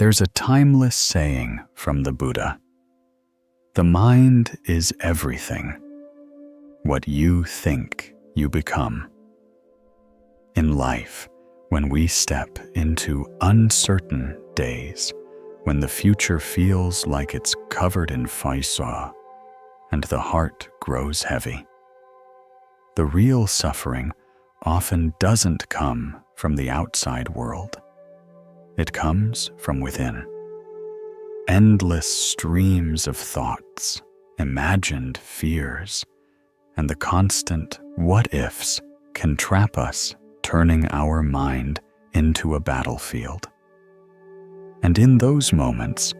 There's a timeless saying from the Buddha: "The mind is everything. What you think, you become." In life, when we step into uncertain days, when the future feels like it's covered in faisal and the heart grows heavy, the real suffering often doesn't come from the outside world. It comes from within. Endless streams of thoughts, imagined fears, and the constant what-ifs can trap us, turning our mind into a battlefield. And in those moments,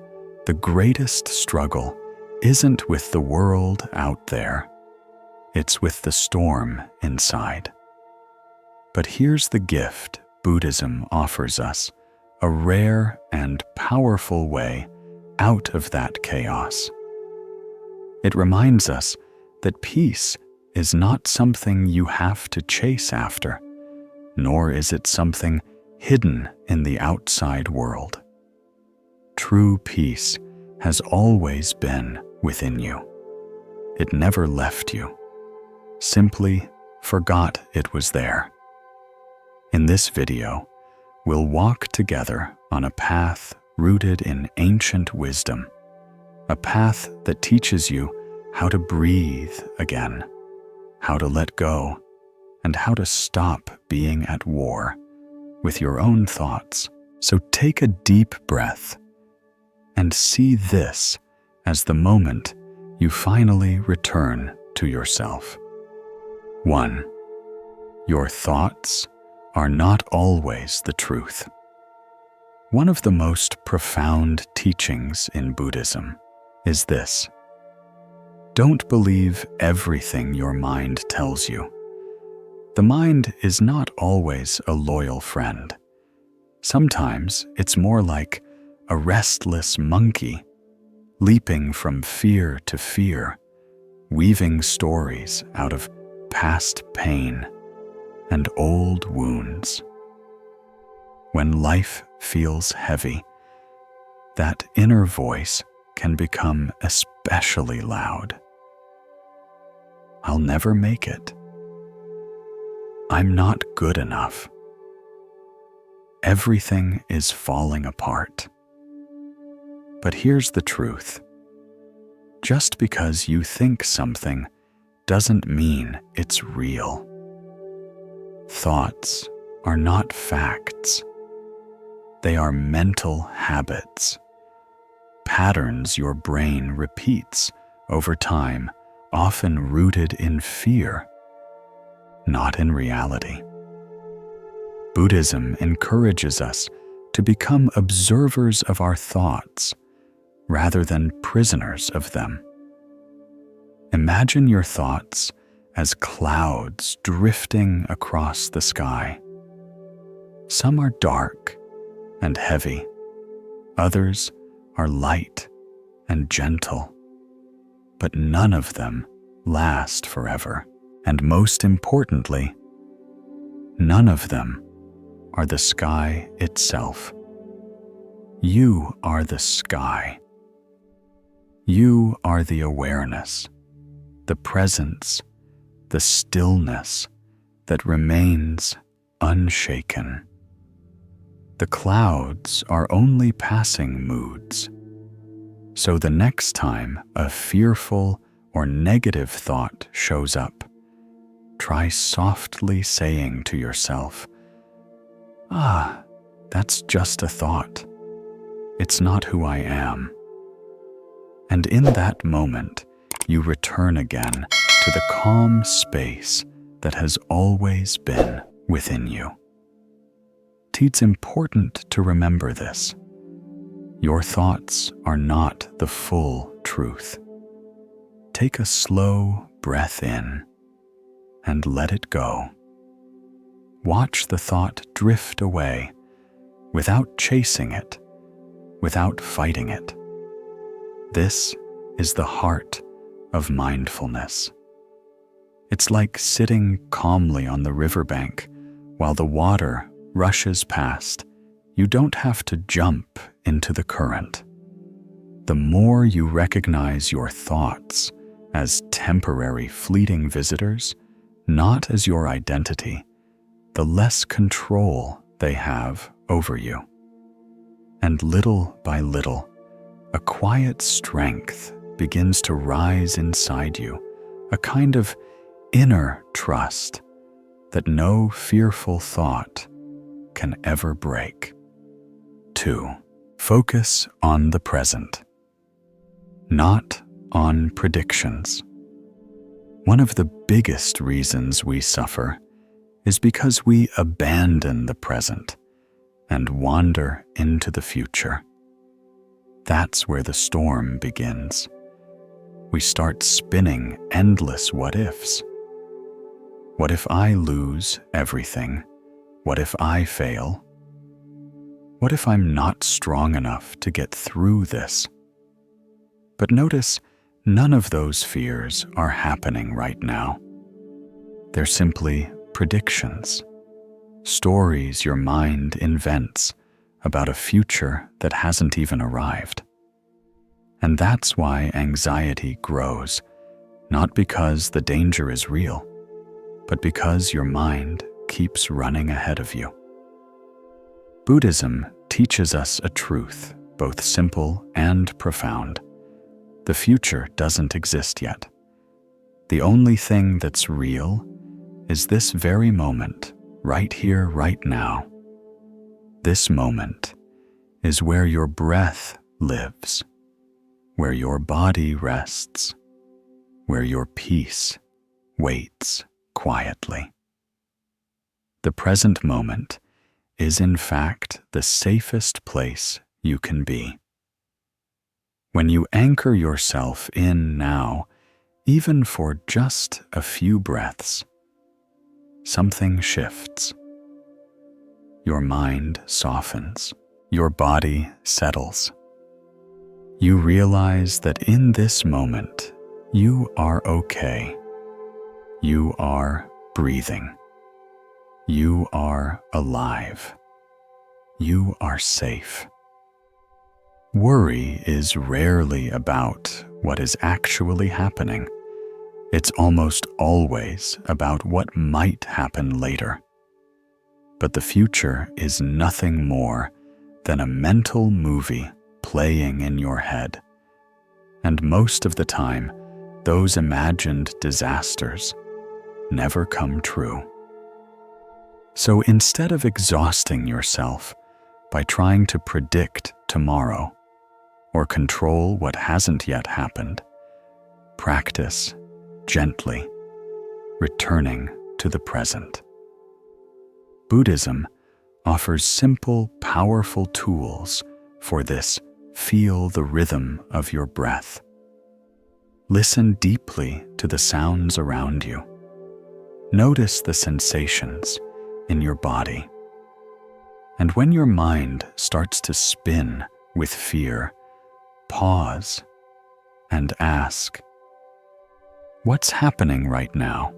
the greatest struggle isn't with the world out there, it's with the storm inside. But here's the gift Buddhism offers us, a rare and powerful way out of that chaos. It reminds us that peace is not something you have to chase after, nor is it something hidden in the outside world. True peace has always been within you. It never left you, simply forgot it was there. In this video, we'll walk together on a path rooted in ancient wisdom, a path that teaches you how to breathe again, how to let go, and how to stop being at war with your own thoughts. So take a deep breath and see this as the moment you finally return to yourself. 1. Your thoughts are not always the truth. One of the most profound teachings in Buddhism is this: don't believe everything your mind tells you. The mind is not always a loyal friend. Sometimes it's more like a restless monkey, leaping from fear to fear, weaving stories out of past pain and old wounds. When life feels heavy, that inner voice can become especially loud. I'll never make it. I'm not good enough. Everything is falling apart. But here's the truth. Just because you think something doesn't mean it's real. Thoughts are not facts. They are mental habits, patterns your brain repeats over time, often rooted in fear, not in reality. Buddhism encourages us to become observers of our thoughts rather than prisoners of them. Imagine your thoughts as clouds drifting across the sky. Some are dark and heavy. Others are light and gentle. But none of them last forever. And most importantly, none of them are the sky itself. You are the sky. You are the awareness, the presence, the stillness that remains unshaken. The clouds are only passing moods. So the next time a fearful or negative thought shows up, try softly saying to yourself, that's just a thought. It's not who I am. And in that moment, you return again to the calm space that has always been within you. It's important to remember this. Your thoughts are not the full truth. Take a slow breath in and let it go. Watch the thought drift away without chasing it, without fighting it. This is the heart of mindfulness. It's like sitting calmly on the riverbank while the water rushes past, You don't have to jump into the current. The more you recognize your thoughts as temporary, fleeting visitors, not as your identity, the less control they have over you. And little by little, a quiet strength begins to rise inside you, a kind of inner trust that no fearful thought can ever break. 2. Focus on the present, not on predictions. One of the biggest reasons we suffer is because we abandon the present and wander into the future. That's where the storm begins. We start spinning endless what-ifs. What if I lose everything? What if I fail? What if I'm not strong enough to get through this? But notice, none of those fears are happening right now. They're simply predictions, stories your mind invents about a future that hasn't even arrived. And that's why anxiety grows, not because the danger is real, but because your mind keeps running ahead of you. Buddhism teaches us a truth, both simple and profound. The future doesn't exist yet. The only thing that's real is this very moment, right here, right now. This moment is where your breath lives, where your body rests, where your peace waits quietly. The present moment is in fact the safest place you can be. When you anchor yourself in now, even for just a few breaths, something shifts. Your mind softens, your body settles. You realize that in this moment, you are okay. You are breathing. You are alive. You are safe. Worry is rarely about what is actually happening. It's almost always about what might happen later. But the future is nothing more than a mental movie playing in your head. And most of the time, those imagined disasters never come true. So instead of exhausting yourself by trying to predict tomorrow or control what hasn't yet happened, practice gently, returning to the present. Buddhism offers simple, powerful tools for this. Feel the rhythm of your breath. Listen deeply to the sounds around you. Notice the sensations in your body. And when your mind starts to spin with fear, pause and ask, what's happening right now?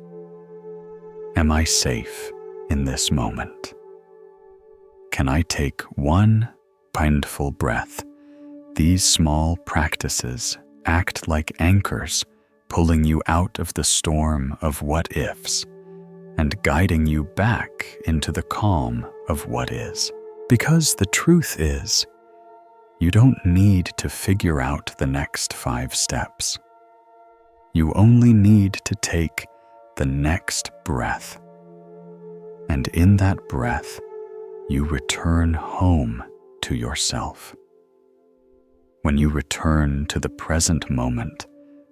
Am I safe in this moment? Can I take one mindful breath? These small practices act like anchors, pulling you out of the storm of what-ifs and guiding you back into the calm of what is. Because the truth is, you don't need to figure out the next 5 steps. You only need to take the next breath. And in that breath, you return home to yourself. When you return to the present moment,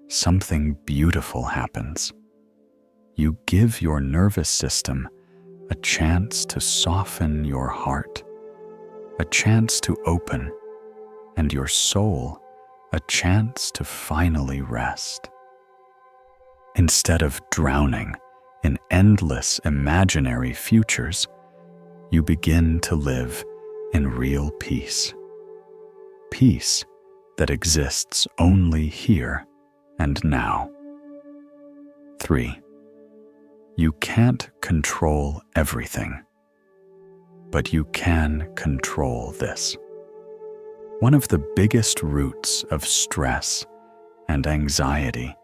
something beautiful happens. You give your nervous system a chance to soften your heart, a chance to open, and your soul a chance to finally rest. Instead of drowning in endless imaginary futures, you begin to live in real peace. Peace that exists only here and now. 3. You can't control everything. but you can control this. One of the biggest roots of stress and anxiety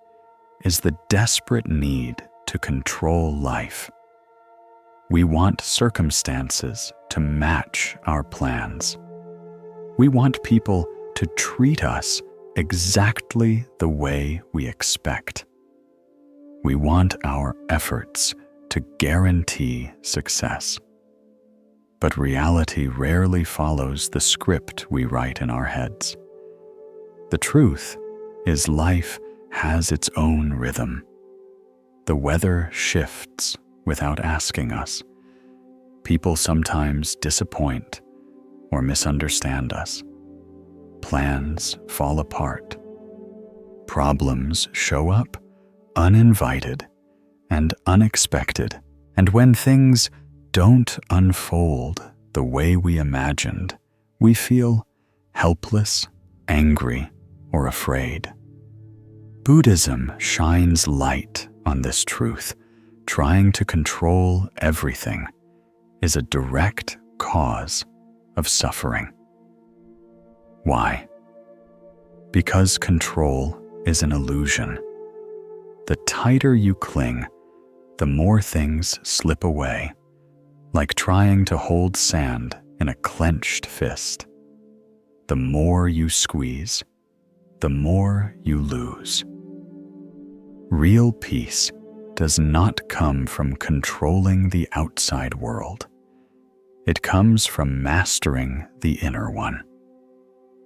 is the desperate need to control life. We want circumstances to match our plans. We want people to treat us exactly the way we expect. We want our efforts to guarantee success. But reality rarely follows the script we write in our heads. The truth is life has its own rhythm. The weather shifts without asking us. People sometimes disappoint or misunderstand us. Plans fall apart. Problems show up uninvited and unexpected. And when things don't unfold the way we imagined, we feel helpless, angry, or afraid. Buddhism shines light on this truth. Trying to control everything is a direct cause of suffering. Why? Because control is an illusion. The tighter you cling, the more things slip away, like trying to hold sand in a clenched fist. The more you squeeze, the more you lose. Real peace does not come from controlling the outside world. It comes from mastering the inner one.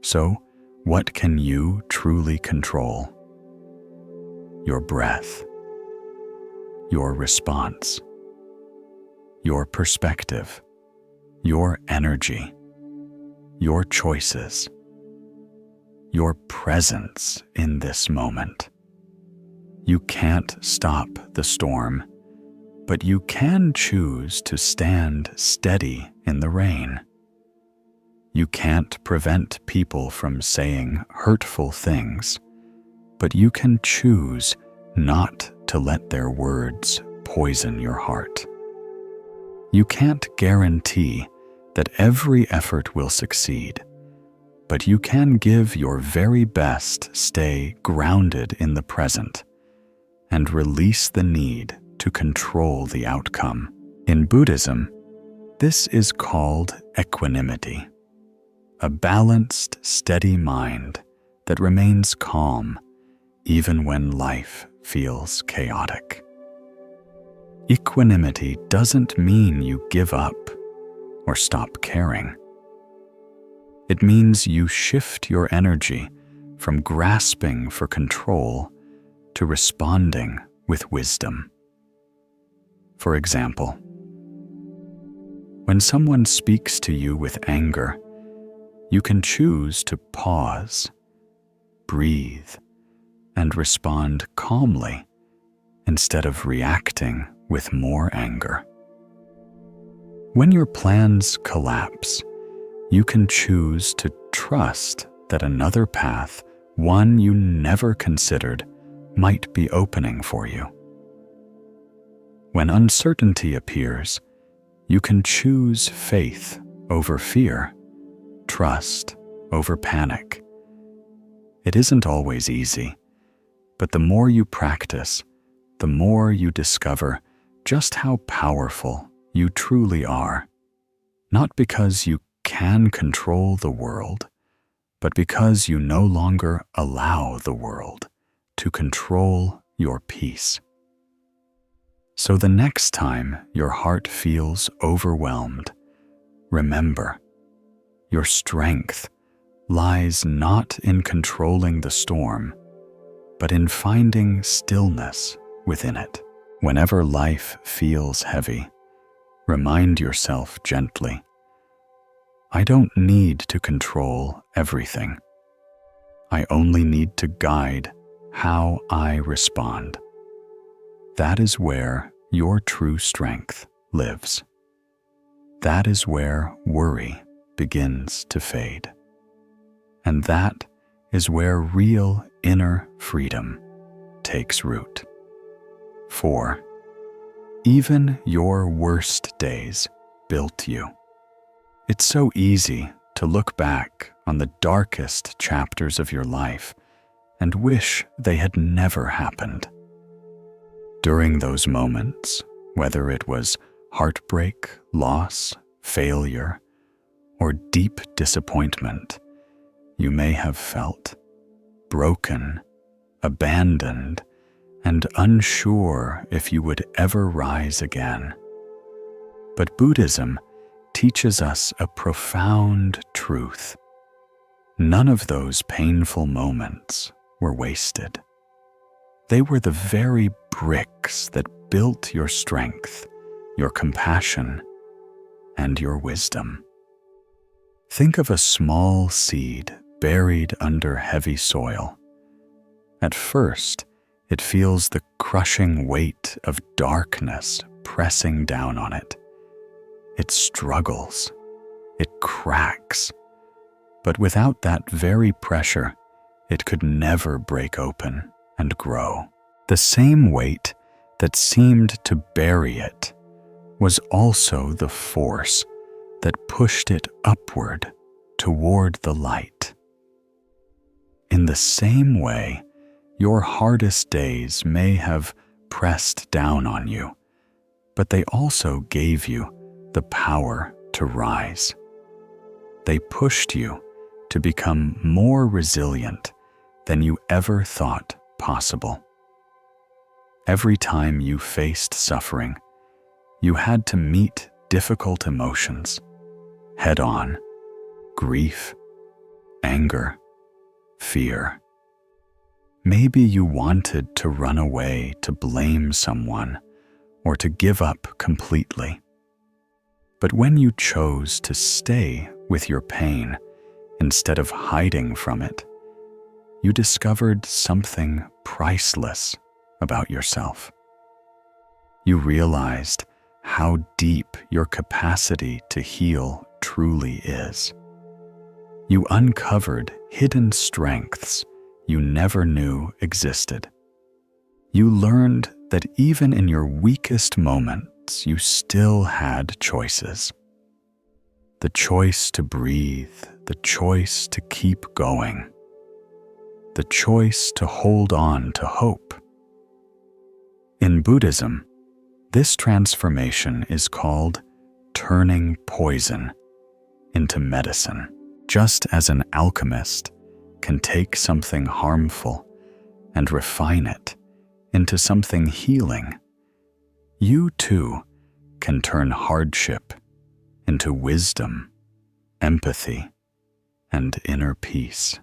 So, what can you truly control? Your breath, your response, your perspective, your energy, your choices, your presence in this moment. You can't stop the storm, but you can choose to stand steady in the rain. You can't prevent people from saying hurtful things, but you can choose not to let their words poison your heart. You can't guarantee that every effort will succeed, but you can give your very best stay grounded in the present and release the need to control the outcome. In Buddhism, this is called equanimity, a balanced, steady mind that remains calm even when life feels chaotic. Equanimity doesn't mean you give up or stop caring. It means you shift your energy from grasping for control to responding with wisdom. For example, when someone speaks to you with anger, you can choose to pause, breathe, and respond calmly instead of reacting with more anger. When your plans collapse, you can choose to trust that another path, one you never considered, might be opening for you. When uncertainty appears, you can choose faith over fear, trust over panic. It isn't always easy, but the more you practice, the more you discover just how powerful you truly are. Not because you can control the world, but because you no longer allow the world to control your peace. So the next time your heart feels overwhelmed, remember, your strength lies not in controlling the storm, but in finding stillness within it. Whenever life feels heavy, remind yourself gently, I don't need to control everything. I only need to guide how I respond. That is where your true strength lives. That is where worry begins to fade. And that is where real inner freedom takes root. 4. Even your worst days built you. It's so easy to look back on the darkest chapters of your life and wish they had never happened. During those moments, whether it was heartbreak, loss, failure, or deep disappointment, you may have felt broken, abandoned, and unsure if you would ever rise again. But Buddhism teaches us a profound truth. None of those painful moments were wasted. They were the very bricks that built your strength, your compassion, and your wisdom. Think of a small seed buried under heavy soil. At first, it feels the crushing weight of darkness pressing down on it. It struggles, it cracks, but without that very pressure, it could never break open and grow. The same weight that seemed to bury it was also the force that pushed it upward toward the light. In the same way, your hardest days may have pressed down on you, but they also gave you the power to rise. They pushed you to become more resilient than you ever thought possible. Every time you faced suffering, you had to meet difficult emotions head on: grief, anger, fear. Maybe you wanted to run away, to blame someone, or to give up completely. But when you chose to stay with your pain instead of hiding from it, you discovered something priceless about yourself. You realized how deep your capacity to heal truly is. You uncovered hidden strengths you never knew existed. You learned that even in your weakest moments, you still had choices. The choice to breathe, the choice to keep going, the choice to hold on to hope. In Buddhism, this transformation is called turning poison into medicine. Just as an alchemist can take something harmful and refine it into something healing, you too can turn hardship into wisdom, empathy, and inner peace.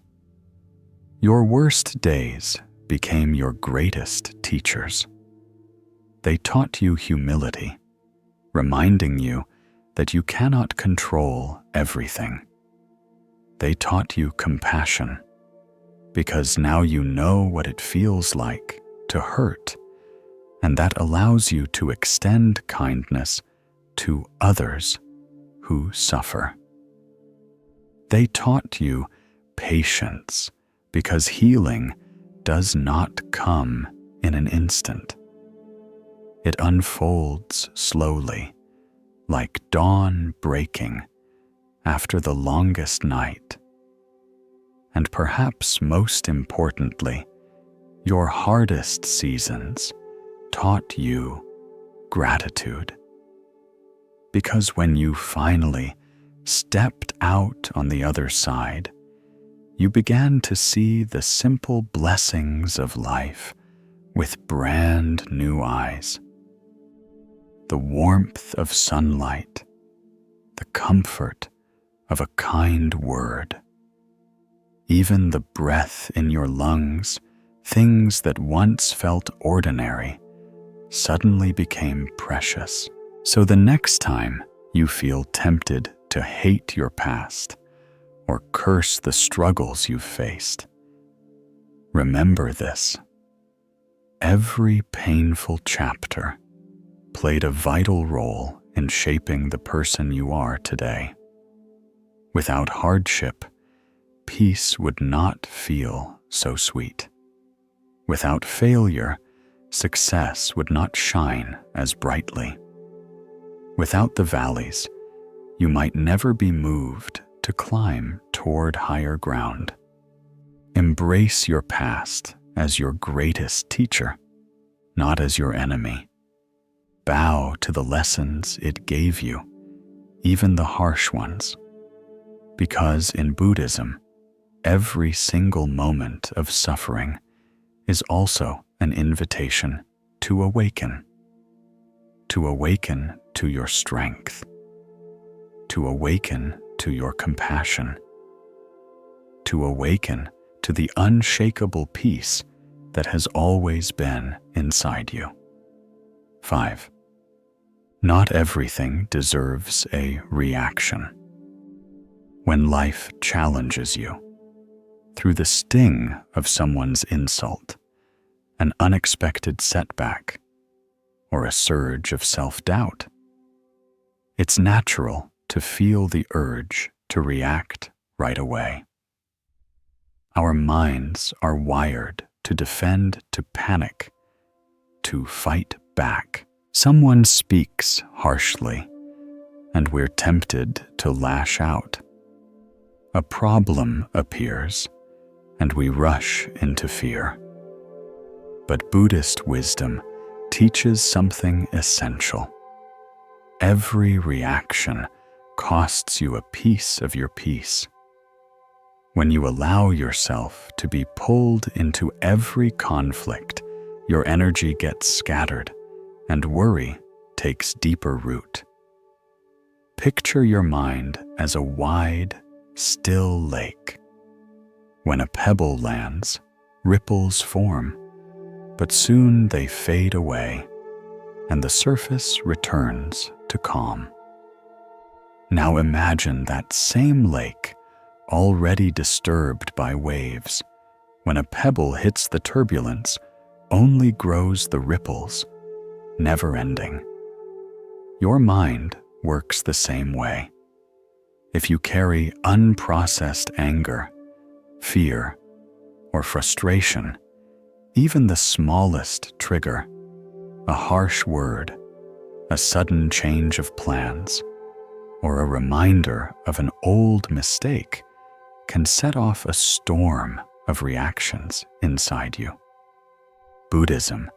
Your worst days became your greatest teachers. They taught you humility, reminding you that you cannot control everything. They taught you compassion, because now you know what it feels like to hurt, and that allows you to extend kindness to others who suffer. They taught you patience, because healing does not come in an instant. It unfolds slowly, like dawn breaking after the longest night. And perhaps most importantly, your hardest seasons taught you gratitude. Because when you finally stepped out on the other side, you began to see the simple blessings of life with brand new eyes. The warmth of sunlight, the comfort of a kind word, even the breath in your lungs, things that once felt ordinary, suddenly became precious. So the next time you feel tempted to hate your past or curse the struggles you've faced, remember this: every painful chapter played a vital role in shaping the person you are today. Without hardship, peace would not feel so sweet. Without failure, success would not shine as brightly. Without the valleys, you might never be moved to climb toward higher ground. Embrace your past as your greatest teacher, not as your enemy. Bow to the lessons it gave you, even the harsh ones. Because in Buddhism, every single moment of suffering is also an invitation to awaken to your strength, to awaken to your compassion, to awaken to the unshakable peace that has always been inside you. 5. Not everything deserves a reaction. When life challenges you, through the sting of someone's insult, an unexpected setback, or a surge of self-doubt, it's natural to feel the urge to react right away. Our minds are wired to defend, to panic, to fight back. Someone speaks harshly, and we're tempted to lash out. A problem appears, and we rush into fear. But Buddhist wisdom teaches something essential. Every reaction costs you a piece of your peace. When you allow yourself to be pulled into every conflict, your energy gets scattered, and worry takes deeper root. Picture your mind as a wide, still lake. When a pebble lands, ripples form, but soon they fade away, and the surface returns to calm. Now imagine that same lake, already disturbed by waves. When a pebble hits the turbulence, only grows the ripples, never ending. Your mind works the same way. If you carry unprocessed anger, fear, or frustration, even the smallest trigger, a harsh word, a sudden change of plans, or a reminder of an old mistake can set off a storm of reactions inside you. Buddhism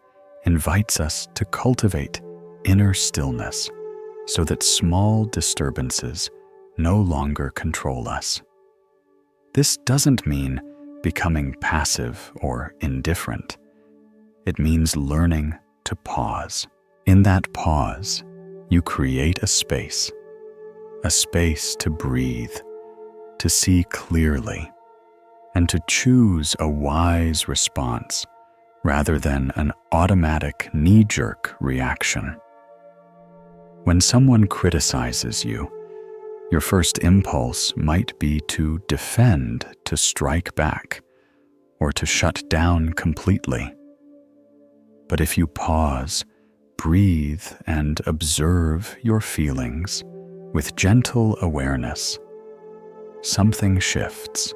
invites us to cultivate inner stillness so that small disturbances no longer control us. This doesn't mean becoming passive or indifferent. It means learning to pause. In that pause, you create a space to breathe, to see clearly, and to choose a wise response rather than an automatic knee-jerk reaction. When someone criticizes you, your first impulse might be to defend, to strike back, or to shut down completely. But if you pause, breathe, and observe your feelings with gentle awareness, something shifts.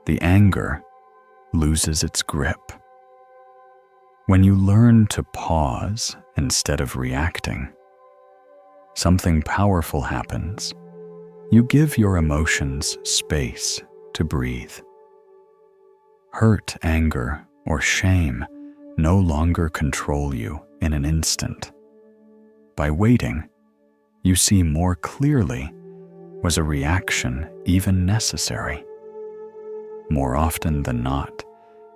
The anger loses its grip. When you learn to pause instead of reacting, something powerful happens. You give your emotions space to breathe. Hurt, anger, or shame no longer control you in an instant. By waiting, you see more clearly, was a reaction even necessary? More often than not,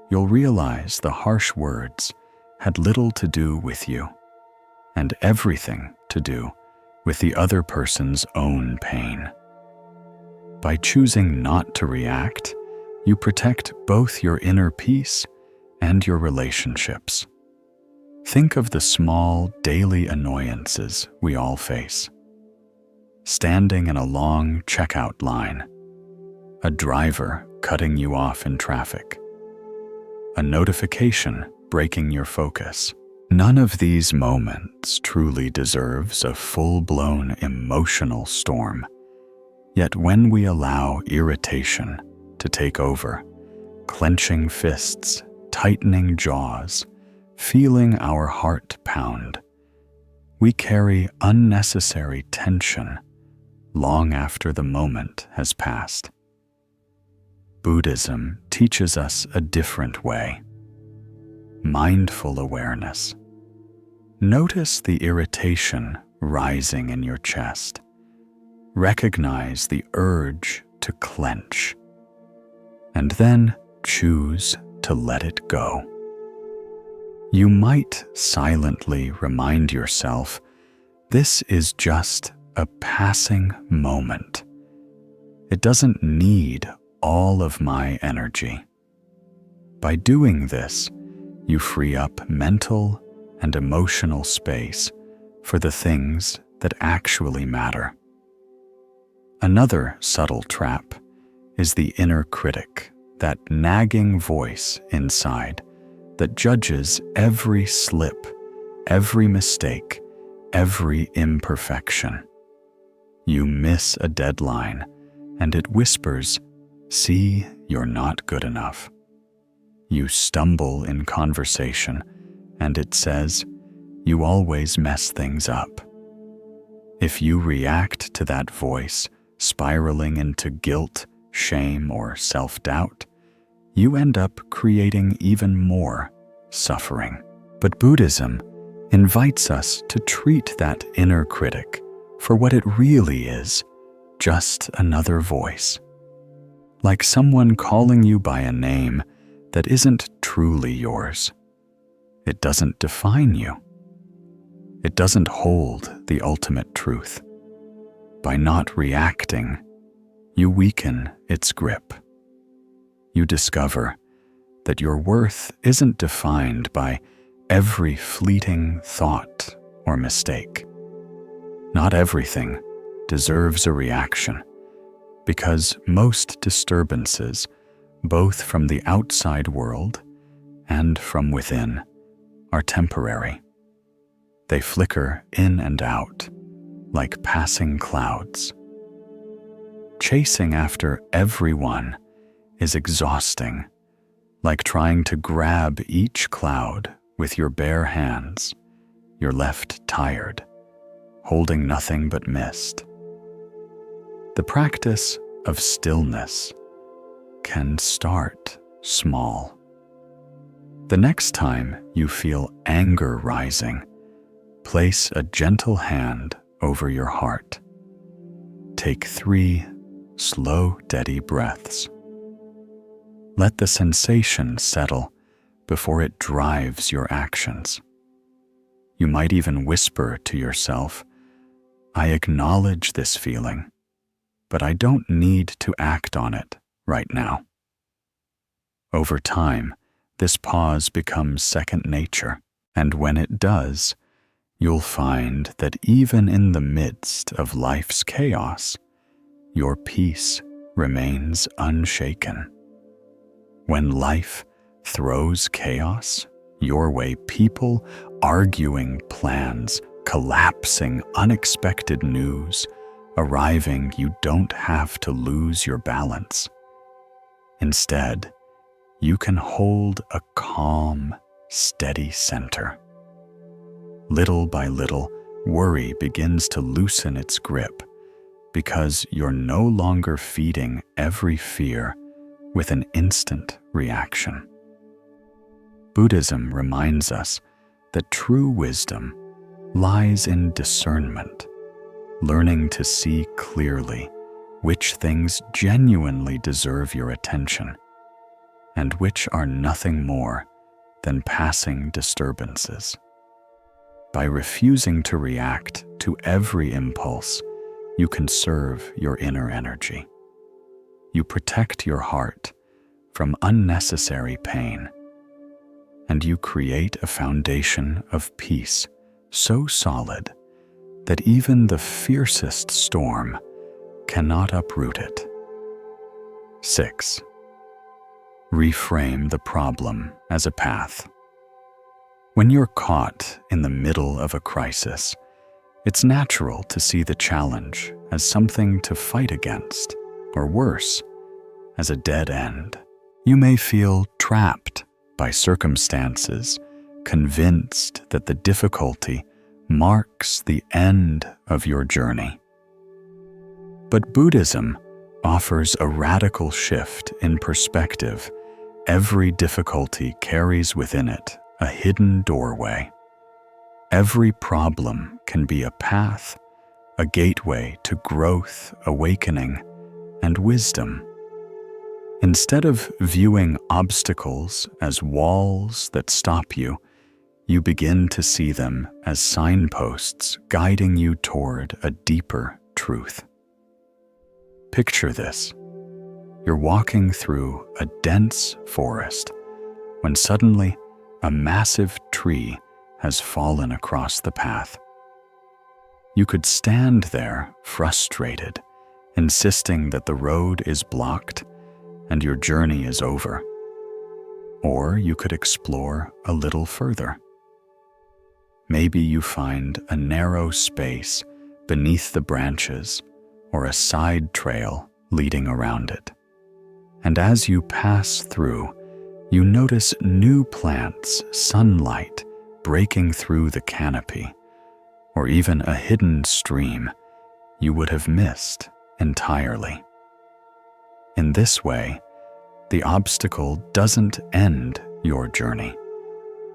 you'll realize the harsh words had little to do with you, and everything to do with the other person's own pain. By choosing not to react, you protect both your inner peace and your relationships. Think of the small daily annoyances we all face. Standing in a long checkout line, a driver cutting you off in traffic, a notification breaking your focus. None of these moments truly deserves a full-blown emotional storm. Yet when we allow irritation to take over, clenching fists, tightening jaws, feeling our heart pound, we carry unnecessary tension long after the moment has passed. Buddhism teaches us a different way. Mindful awareness. Notice the irritation rising in your chest. Recognize the urge to clench, and then choose to let it go. You might silently remind yourself, this is just a passing moment. It doesn't need all of my energy. By doing this, you free up mental and emotional space for the things that actually matter. Another subtle trap is the inner critic, that nagging voice inside that judges every slip, every mistake, every imperfection. You miss a deadline, and it whispers, "See, you're not good enough." You stumble in conversation, and it says, "You always mess things up." If you react to that voice, spiraling into guilt, shame, or self-doubt, you end up creating even more suffering. But Buddhism invites us to treat that inner critic for what it really is, just another voice. Like someone calling you by a name that isn't truly yours. It doesn't define you. It doesn't hold the ultimate truth. By not reacting, you weaken its grip. You discover that your worth isn't defined by every fleeting thought or mistake. Not everything deserves a reaction, because most disturbances, both from the outside world and from within, are temporary. They flicker in and out, like passing clouds. Chasing after everyone is exhausting, like trying to grab each cloud with your bare hands. You're left tired, holding nothing but mist. The practice of stillness can start small. The next time you feel anger rising, place a gentle hand over your heart. Take 3 slow, steady breaths. Let the sensation settle before it drives your actions. You might even whisper to yourself, "I acknowledge this feeling, but I don't need to act on it right now." Over time, this pause becomes second nature, and when it does, you'll find that even in the midst of life's chaos, your peace remains unshaken. When life throws chaos your way, people arguing plans, collapsing unexpected news, arriving, you don't have to lose your balance. Instead, you can hold a calm, steady center. Little by little, worry begins to loosen its grip because you're no longer feeding every fear with an instant reaction. Buddhism reminds us that true wisdom lies in discernment, learning to see clearly which things genuinely deserve your attention and which are nothing more than passing disturbances. By refusing to react to every impulse, you conserve your inner energy. You protect your heart from unnecessary pain, and you create a foundation of peace so solid that even the fiercest storm cannot uproot it. 6. Reframe the problem as a path. When you're caught in the middle of a crisis, it's natural to see the challenge as something to fight against, or worse, as a dead end. You may feel trapped by circumstances, convinced that the difficulty marks the end of your journey. But Buddhism offers a radical shift in perspective. Every difficulty carries within it a hidden doorway. Every problem can be a path, a gateway to growth, awakening, and wisdom. Instead of viewing obstacles as walls that stop you, you begin to see them as signposts guiding you toward a deeper truth. Picture this. You're walking through a dense forest when suddenly a massive tree has fallen across the path. You could stand there frustrated, insisting that the road is blocked and your journey is over. Or you could explore a little further. Maybe you find a narrow space beneath the branches or a side trail leading around it. And as you pass through, you notice new plants, sunlight breaking through the canopy, or even a hidden stream you would have missed entirely. In this way, the obstacle doesn't end your journey.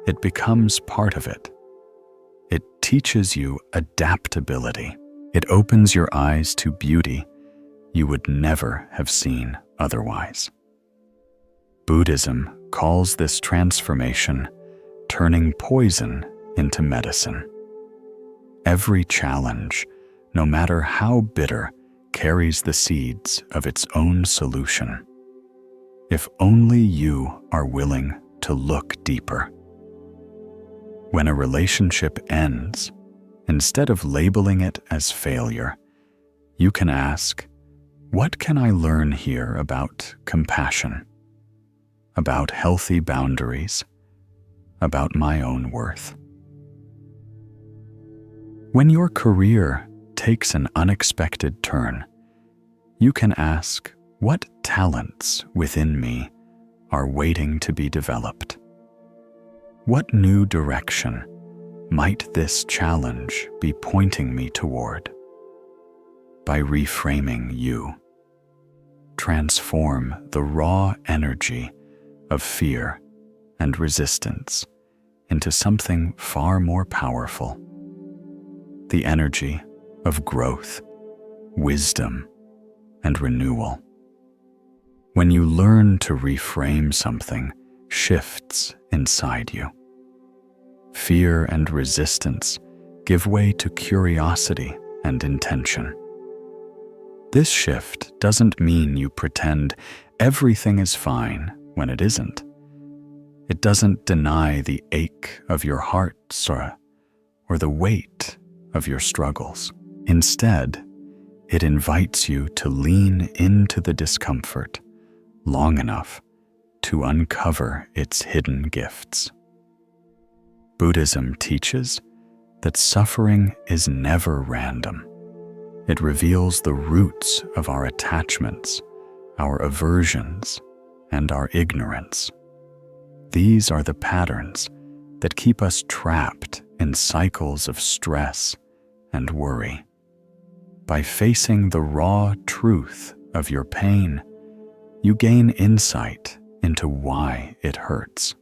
It becomes part of it. It teaches you adaptability. It opens your eyes to beauty you would never have seen otherwise. Buddhism calls this transformation turning poison into medicine. Every challenge, no matter how bitter, carries the seeds of its own solution. If only you are willing to look deeper. When a relationship ends, instead of labeling it as failure, you can ask, what can I learn here about compassion, about healthy boundaries, about my own worth? When your career takes an unexpected turn, you can ask, what talents within me are waiting to be developed? What new direction might this challenge be pointing me toward? By reframing you, transform the raw energy of fear and resistance into something far more powerful. The energy of growth, wisdom, and renewal. When you learn to reframe something, shifts inside you. Fear and resistance give way to curiosity and intention. This shift doesn't mean you pretend everything is fine when it isn't. It doesn't deny the ache of your hearts or the weight of your struggles. Instead, it invites you to lean into the discomfort long enough to uncover its hidden gifts. Buddhism teaches that suffering is never random. It reveals the roots of our attachments, our aversions, and our ignorance. These are the patterns that keep us trapped in cycles of stress and worry. By facing the raw truth of your pain, you gain insight into why it hurts.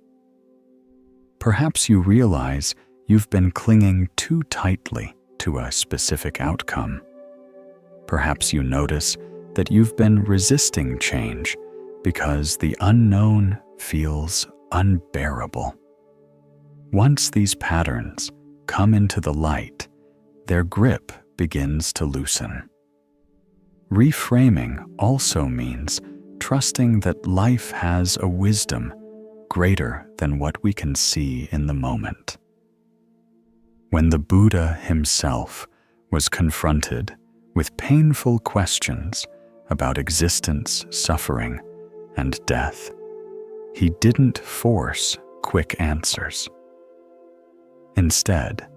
Perhaps you realize you've been clinging too tightly to a specific outcome. Perhaps you notice that you've been resisting change because the unknown feels unbearable. Once these patterns come into the light, their grip begins to loosen. Reframing also means trusting that life has a wisdom greater than what we can see in the moment. When the Buddha himself was confronted with painful questions about existence, suffering, and death, he didn't force quick answers. Instead,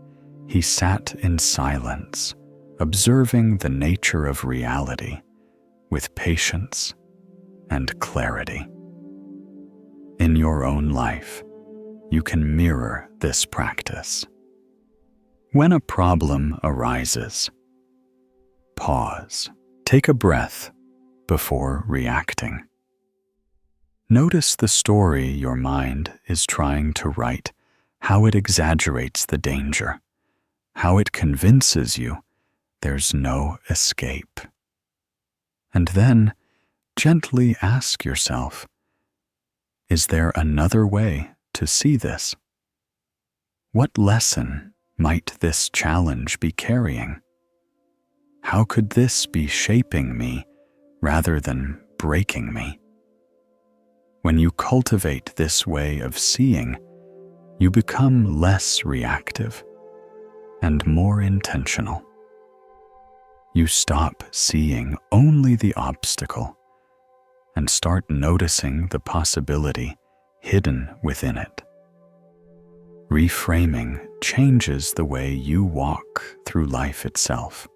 he sat in silence, observing the nature of reality with patience and clarity. In your own life, you can mirror this practice. When a problem arises, pause, Take a breath before reacting. Notice the story your mind is trying to write, how it exaggerates the danger, how it convinces you there's no escape. And then gently ask yourself, is there another way to see this? What lesson might this challenge be carrying? How could this be shaping me rather than breaking me? When you cultivate this way of seeing, you become less reactive and more intentional. You stop seeing only the obstacle and start noticing the possibility hidden within it. Reframing changes the way you walk through life itself.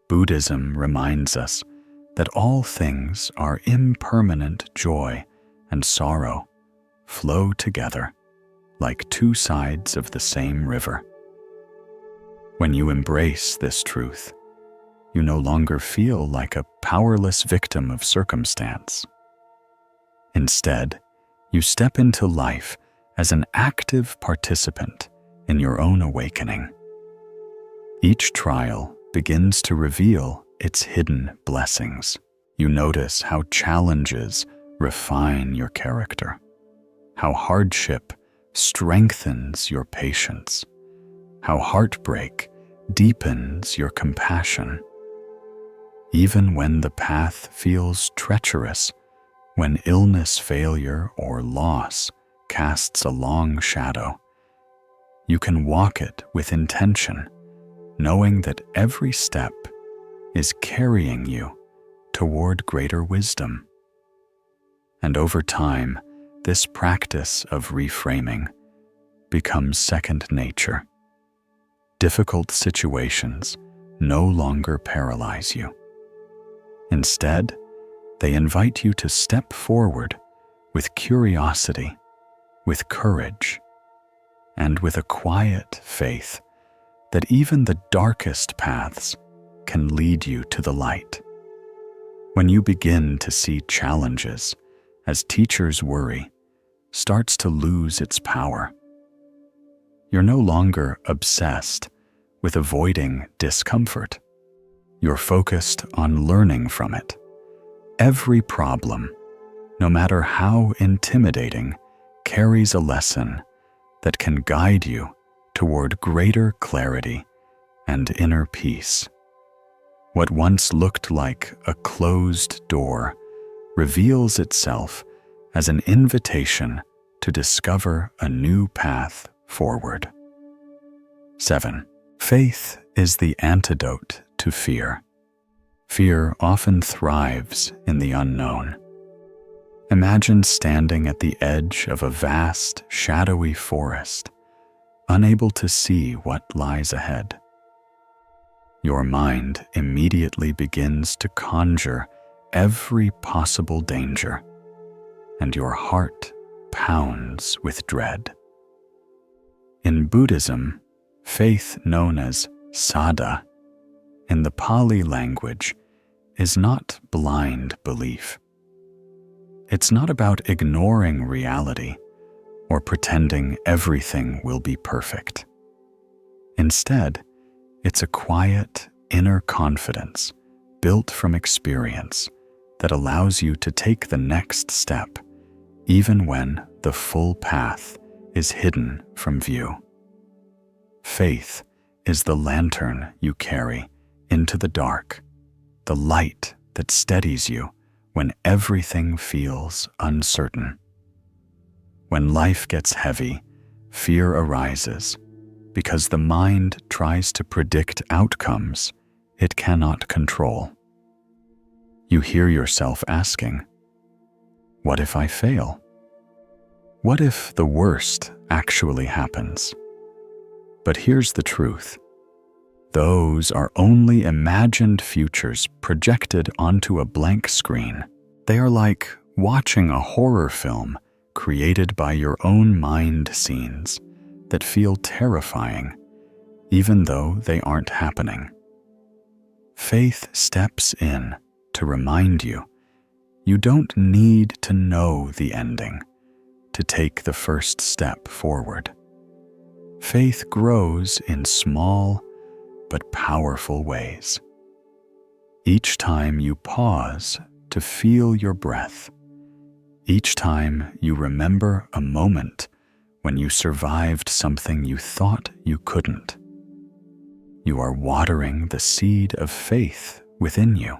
Buddhism reminds us that all things are impermanent. Joy and sorrow flow together like two sides of the same river. When you embrace this truth, you no longer feel like a powerless victim of circumstance. Instead, you step into life as an active participant in your own awakening. Each trial begins to reveal its hidden blessings. You notice how challenges refine your character, how hardship strengthens your patience, how heartbreak deepens your compassion. Even when the path feels treacherous, when illness, failure, or loss casts a long shadow, you can walk it with intention, knowing that every step is carrying you toward greater wisdom. And over time, this practice of reframing becomes second nature. Difficult situations no longer paralyze you. Instead, they invite you to step forward with curiosity, with courage, and with a quiet faith that even the darkest paths can lead you to the light. When you begin to see challenges as teachers' worry starts to lose its power, you're no longer obsessed with avoiding discomfort. You're focused on learning from it. Every problem, no matter how intimidating, carries a lesson that can guide you toward greater clarity and inner peace. What once looked like a closed door reveals itself as an invitation to discover a new path forward. 7. Faith is the antidote to fear. Fear often thrives in the unknown. Imagine standing at the edge of a vast, shadowy forest, unable to see what lies ahead. Your mind immediately begins to conjure every possible danger, and your heart pounds with dread. In Buddhism, faith known as saddha, in the Pali language, is not blind belief. It's not about ignoring reality or pretending everything will be perfect. Instead, it's a quiet, inner confidence built from experience that allows you to take the next step, even when the full path is hidden from view. Faith is the lantern you carry into the dark, the light that steadies you when everything feels uncertain. When life gets heavy, fear arises because the mind tries to predict outcomes it cannot control. You hear yourself asking, "What if I fail? What if the worst actually happens?" But here's the truth. Those are only imagined futures projected onto a blank screen. They are like watching a horror film created by your own mind scenes that feel terrifying, even though they aren't happening. Faith steps in to remind you you don't need to know the ending to take the first step forward. Faith grows in small but powerful ways. Each time you pause to feel your breath, each time you remember a moment when you survived something you thought you couldn't, you are watering the seed of faith within you.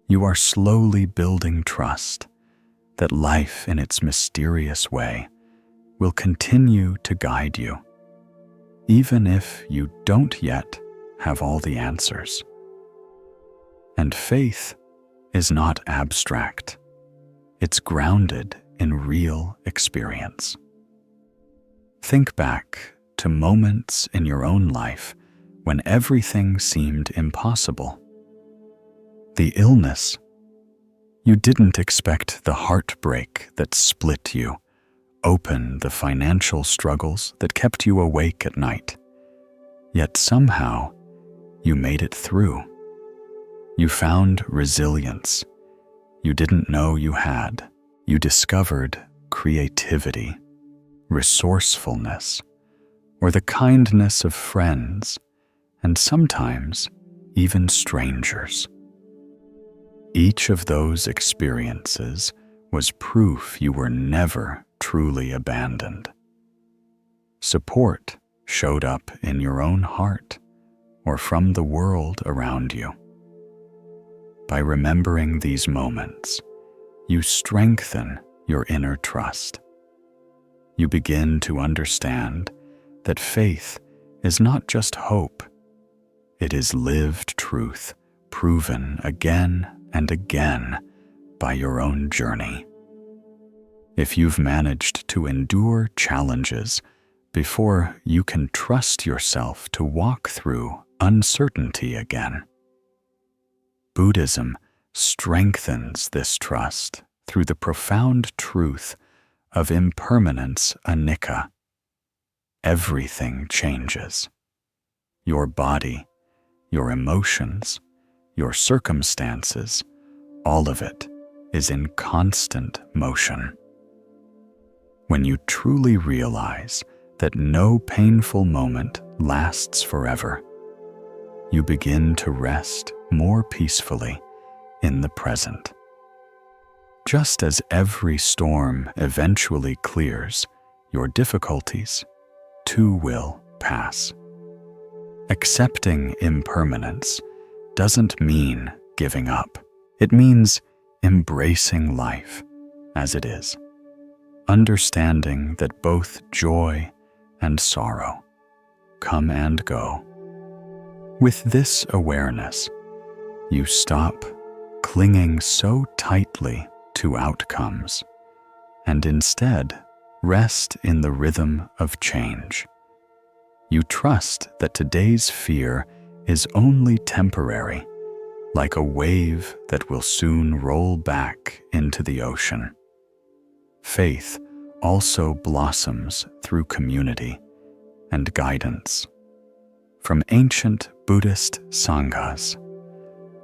You are slowly building trust that life in its mysterious way will continue to guide you, even if you don't yet have all the answers. And faith is not abstract. It's grounded in real experience. Think back to moments in your own life when everything seemed impossible. The illness. You didn't expect the heartbreak that split you, open the financial struggles that kept you awake at night. Yet somehow, you made it through. You found resilience you didn't know you had. You discovered creativity, resourcefulness, or the kindness of friends, and sometimes even strangers. Each of those experiences was proof you were never truly abandoned. Support showed up in your own heart or from the world around you. By remembering these moments, you strengthen your inner trust. You begin to understand that faith is not just hope. It is lived truth, proven again and again by your own journey. If you've managed to endure challenges before you can trust yourself to walk through uncertainty again, Buddhism strengthens this trust through the profound truth of impermanence anicca. Everything changes. Your body, your emotions, your circumstances, all of it is in constant motion. When you truly realize that no painful moment lasts forever, you begin to rest more peacefully in the present. Just as every storm eventually clears, your difficulties too will pass. Accepting impermanence doesn't mean giving up. It means embracing life as it is, understanding that both joy and sorrow come and go. With this awareness, you stop clinging so tightly to outcomes and instead rest in the rhythm of change. You trust that today's fear is only temporary, like a wave that will soon roll back into the ocean. Faith also blossoms through community and guidance. From ancient Buddhist sanghas,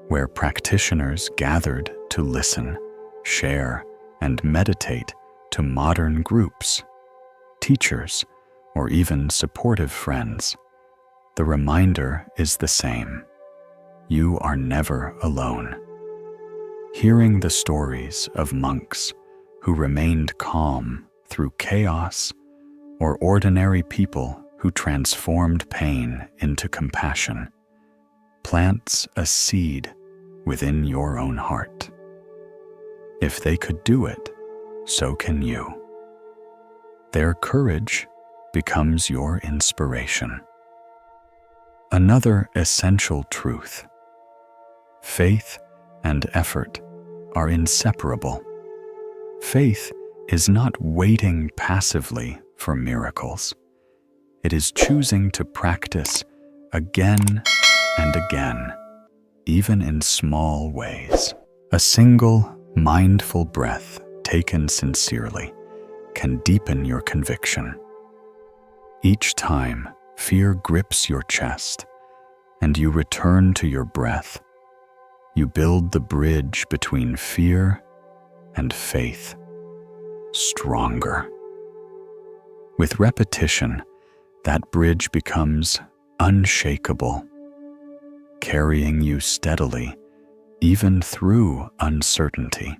where practitioners gathered to listen, share, and meditate, to modern groups, teachers, or even supportive friends, the reminder is the same. You are never alone. Hearing the stories of monks who remained calm through chaos, or ordinary people who transformed pain into compassion, plants a seed within your own heart. If they could do it, so can you. Their courage becomes your inspiration. Another essential truth: faith and effort are inseparable. Faith is not waiting passively for miracles. It is choosing to practice again and again, even in small ways. A single mindful breath taken sincerely can deepen your conviction. Each time fear grips your chest, and you return to your breath, you build the bridge between fear and faith stronger. With repetition, that bridge becomes unshakable, carrying you steadily even through uncertainty.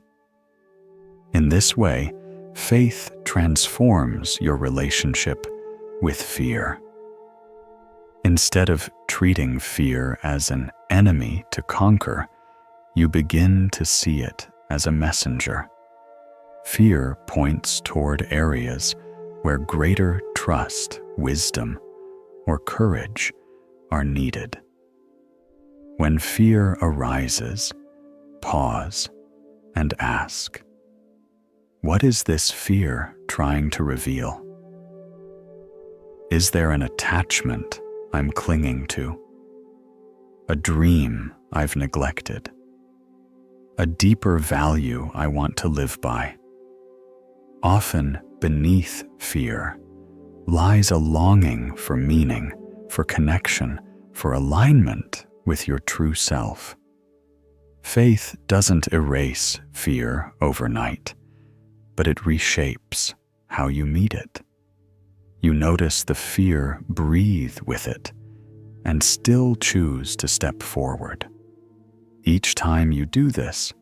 In this way, faith transforms your relationship with fear. Instead of treating fear as an enemy to conquer, you begin to see it as a messenger. Fear points toward areas where greater trust, wisdom, or courage are needed. When fear arises, pause and ask, what is this fear trying to reveal? Is there an attachment I'm clinging to? A dream I've neglected? A deeper value I want to live by? Often beneath fear lies a longing for meaning, for connection, for alignment with your true self. Faith doesn't erase fear overnight, but it reshapes how you meet it. You notice the fear, breathe with it, and still choose to step forward. Each time you do this,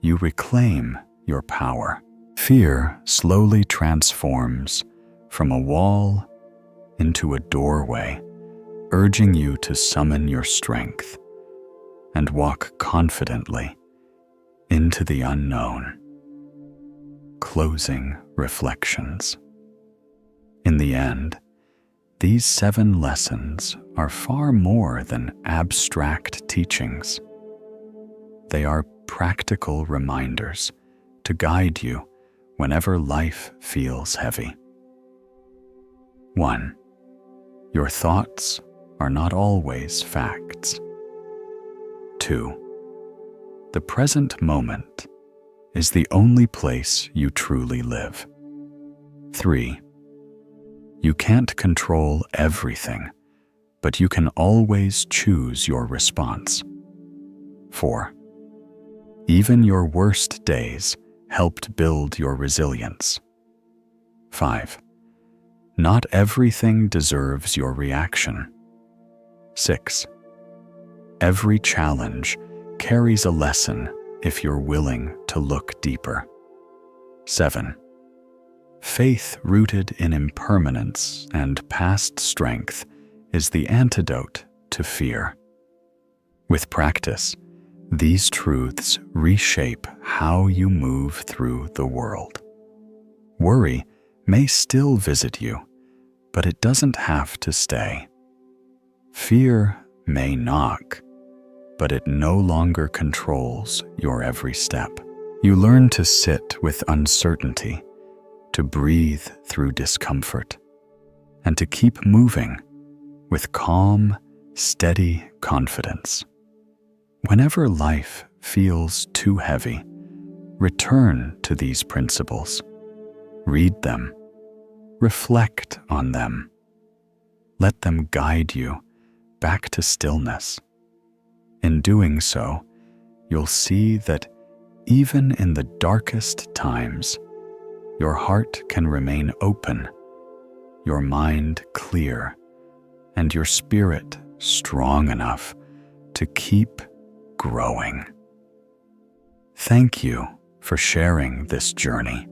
you reclaim your power. Fear slowly transforms from a wall into a doorway, urging you to summon your strength and walk confidently into the unknown. Closing reflections. In the end, these 7 lessons are far more than abstract teachings. They are practical reminders to guide you whenever life feels heavy. 1. Your thoughts are not always facts. 2. The present moment is the only place you truly live. 3. You can't control everything, but you can always choose your response. 4. Even your worst days helped build your resilience. 5. Not everything deserves your reaction. 6. Every challenge carries a lesson if you're willing to look deeper. 7. Faith rooted in impermanence and past strength is the antidote to fear. With practice, these truths reshape how you move through the world. Worry may still visit you, but it doesn't have to stay. Fear may knock, but it no longer controls your every step. You learn to sit with uncertainty, to breathe through discomfort, and to keep moving with calm, steady confidence. Whenever life feels too heavy, return to these principles. Read them. Reflect on them. Let them guide you back to stillness. In doing so, you'll see that even in the darkest times, your heart can remain open, your mind clear, and your spirit strong enough to keep growing. Thank you for sharing this journey.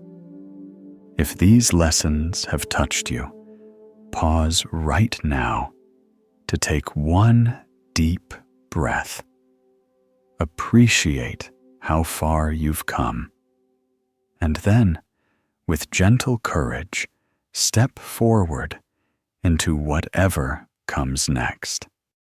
If these lessons have touched you, pause right now to take one deep breath. Appreciate how far you've come. And then, with gentle courage, step forward into whatever comes next.